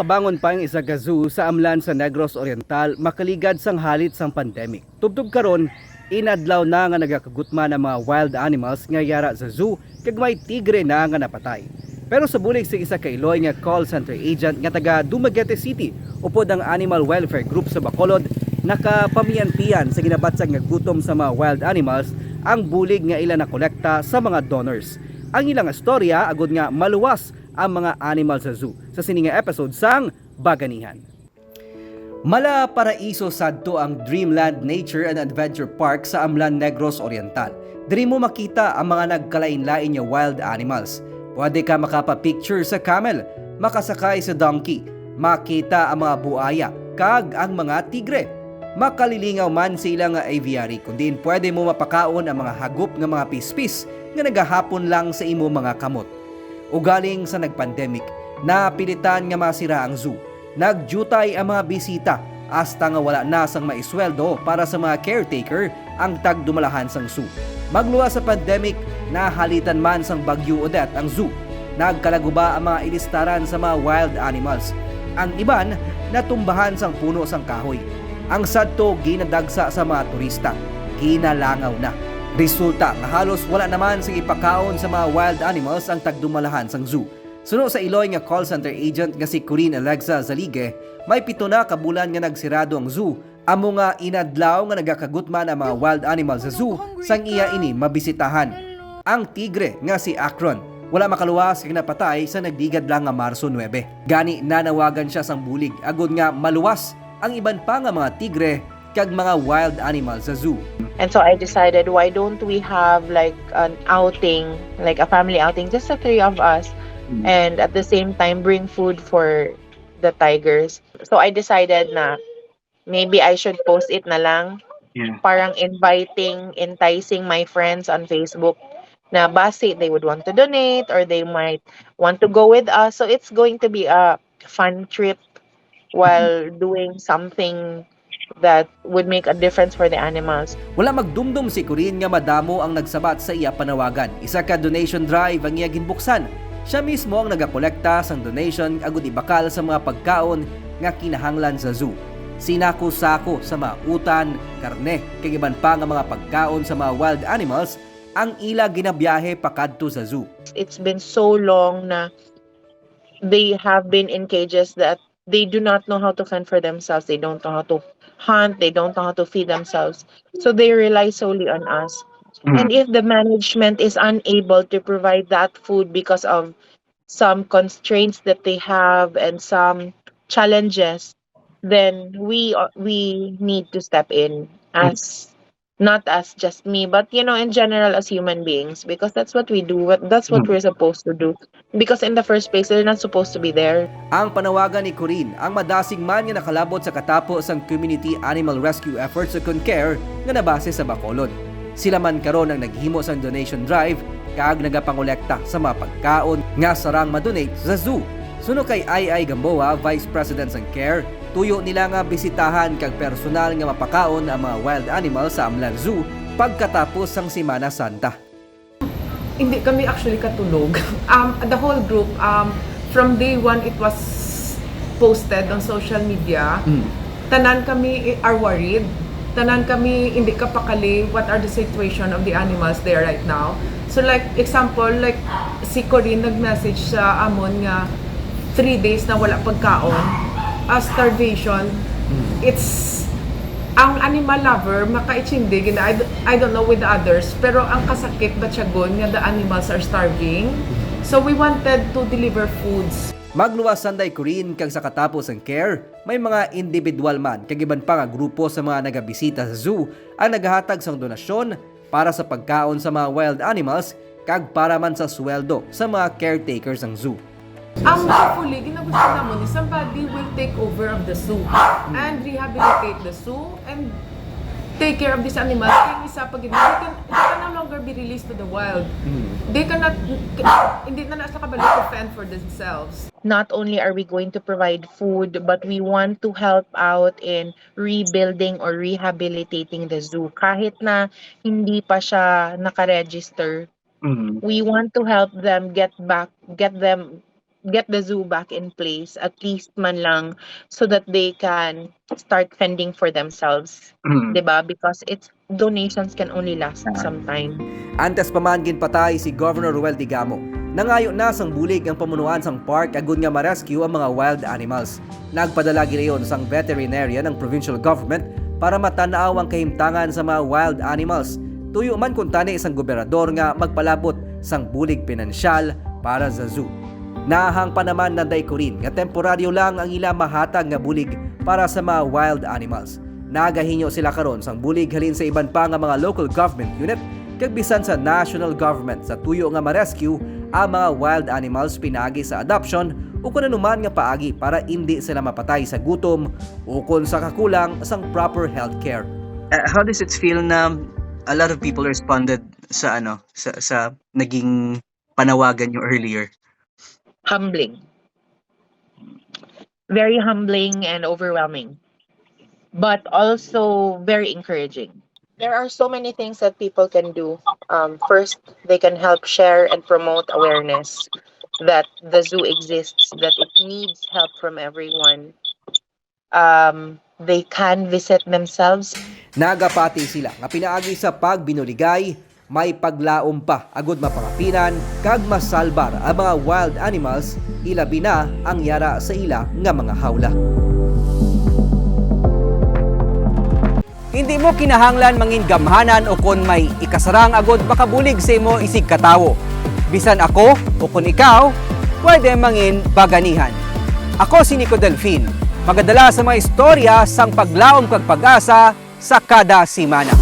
makabangon pa ang isa ka zoo sa amlan sa Negros Oriental makaligad sang halit sang pandemic. Tubtub karon inadlaw na nga nagakagutman ang mga wild animals nga yara sa zoo kag may tigre na nga napatay. Pero sa bulig sa isa ka Iloy nga call center agent nga taga Dumaguete City upod ang Animal Welfare Group sa Bacolod nakapamiyan-piyan sa ginabatsag nga gutom sa mga wild animals ang bulig nga ila na kolekta sa mga donors. Ang ilang istorya agud nga maluwas ang mga animal sa zoo sa sininga episode sang Baganihan. Mala Paraiso sadto ang Dreamland Nature and Adventure Park sa Amlan, Negros Oriental. Diri mo makita ang mga nagkalain-lain nga wild animals. Pwede ka makapapicture sa camel, makasakay sa donkey, makita ang mga buaya, kag ang mga tigre. Makalilingaw man sa ilang aviary, kundi pwede mo mapakaon ang mga hagop nga mga pispis nga nagahapon lang sa imo mga kamot. Ugaling sa nagpandemic, napilitan nga masira ang zoo. Nagjutay ang mga bisita hasta nga wala na sang maisweldo para sa mga caretaker ang tagdumalahan sang zoo. Magluwas sa pandemic, nahalitan man sang Bagyo Odette ang zoo. Nagkalaguba ang mga ilistaran sa mga wild animals. Ang iban, natumbahan sang puno sang kahoy. Ang sadto ginadagsa sa mga turista. Ginalangaw na. Resulta nga halos wala naman sa ipakaon sa mga wild animals ang tagdumalahan sang zoo. Suno sa Iloy nga call center agent nga si Corinne Alexa Zalige, may 7 na ka bulan nga nagsirado ang zoo. Amo nga inadlaw nga nagakagutman ang mga wild animals sa zoo sang iya ini mabisitahan. Ang tigre nga si Akron wala makaluwas kag napatay sa nagdigad lang nga Marso 9. Gani nanawagan siya sang bulig agud nga maluwas ang iban pa nga mga tigre kag mga wild animals sa zoo. And so I decided, why don't we have like an outing, like a family outing, just the 3 of us, and at the same time bring food for the tigers. So I decided na maybe I should post it na lang, parang enticing my friends on Facebook na base they would want to donate or they might want to go with us. So it's going to be a fun trip while doing something that would make a difference for the animals. Wala magdumdum si Corinne nga madamo ang nagsabat sa iya panawagan. Isa ka donation drive ang iya ginbuksan. Siya mismo ang nagakolekta sang donation agud ibakal sa mga pagkaon nga kinahanglan sa zoo. Sinako-sako sa mga utan, karne, kag iban pa nga mga pagkaon sa mga wild animals ang ila ginabiyahe pakadto sa zoo. It's been so long na they have been in cages that they do not know how to fend for themselves. They don't know how to hunt. They don't know how to feed themselves. So they rely solely on us. And if the management is unable to provide that food because of some constraints that they have and some challenges, then we need to step in as not as just me, but in general as human beings, because that's what we do. That's what we're supposed to do. Because in the first place, they're not supposed to be there. Ang panawagan ni Corinne, ang madasing man nga nakalabot sa katapos ang community animal rescue efforts sa CONCARE nga nabase sa Bacolod. Sila man karon ang naghimo sang donation drive kag nagapangolekta sa mga pagkaon nga sarang madonate sa zoo. Suno kay Ai Gamboa, Vice President sang CARE, tuyo nila nga bisitahan kag personal nga mapakaon ang mga wild animals sa Amlan Zoo pagkatapos sang Semana Santa. Hindi kami actually katulog. The whole group, from day one it was posted on social media. Tanan kami are worried. Tanan kami hindi ka pakali what are the situation of the animals there right now. So like example, like si Corinne nag-message sa amon nga 3 days na wala pagkaon, starvation. It's ang animal lover makaitsindig, I don't know with the others, pero ang kasakit ba tiyagon nga the animals are starving. So we wanted to deliver foods. Magluwas sanday Corinne kag sa katapos ang CARE, may mga individual man kag iban pa nga grupo sa mga nagabisita sa zoo ang naghahatag sang donasyon para sa pagkaon sa mga wild animals kag para man sa sweldo sa mga caretakers ng zoo. Hopefully, ginagusto naman ni somebody will take over of the zoo and rehabilitate the zoo and take care of these animals. Kaya isa pag they can no longer be released to the wild. They cannot, hindi na nasa kabalik to fend for themselves. Not only are we going to provide food, but we want to help out in rebuilding or rehabilitating the zoo. Kahit na hindi pa siya nakaregister, we want to help them get them get the zoo back in place, at least man lang, so that they can start fending for themselves. Diba? Because donations can only last some time. Antes pa man ginpatay si Governor Ruel Digamo. Nangayo na sang bulig ang pamunuan sang park agud nga ma-rescue ang mga wild animals. Nagpadala ginayon sang veterinarian ng provincial government para matanaw ang kahimtangan sa mga wild animals. Tuyo man kun tani isang gobernador nga magpalabot sang bulig pinansyal para sa zoo. Naahang pa naman na daykurin nga temporaryo lang ang ila mahatag nga bulig para sa mga wild animals. Nagahinyo sila karon sang bulig halin sa iban pa nga mga local government unit kag bisan sa national government sa tuyo nga ma-rescue ang mga wild animals pinagi sa adoption o kung anuman nga paagi para hindi sila mapatay sa gutom o kung sa kakulang sang proper health care. How does it feel na a lot of people responded sa sa naging panawagan nyo earlier? Humbling. Very humbling and overwhelming. But also very encouraging. There are so many things that people can do. First, they can help share and promote awareness that the zoo exists, that it needs help from everyone. They can visit themselves. Nagapati sila nga pinaagi sa pagbinuligay, may paglaom pa agud mapangapinan kag masalbar ang mga wild animals, ilabi na ang yara sa ila nga mga hawla. Hindi mo kinahanglan mangin gamhanan o kon may ikasarang agod makabulig sa imo isig katawo. Bisan ako o kon ikaw, pwede mangin baganihan. Ako si Nico Delfin, magadala sa mga istorya sang paglaom kag pag-asa sa kada simana.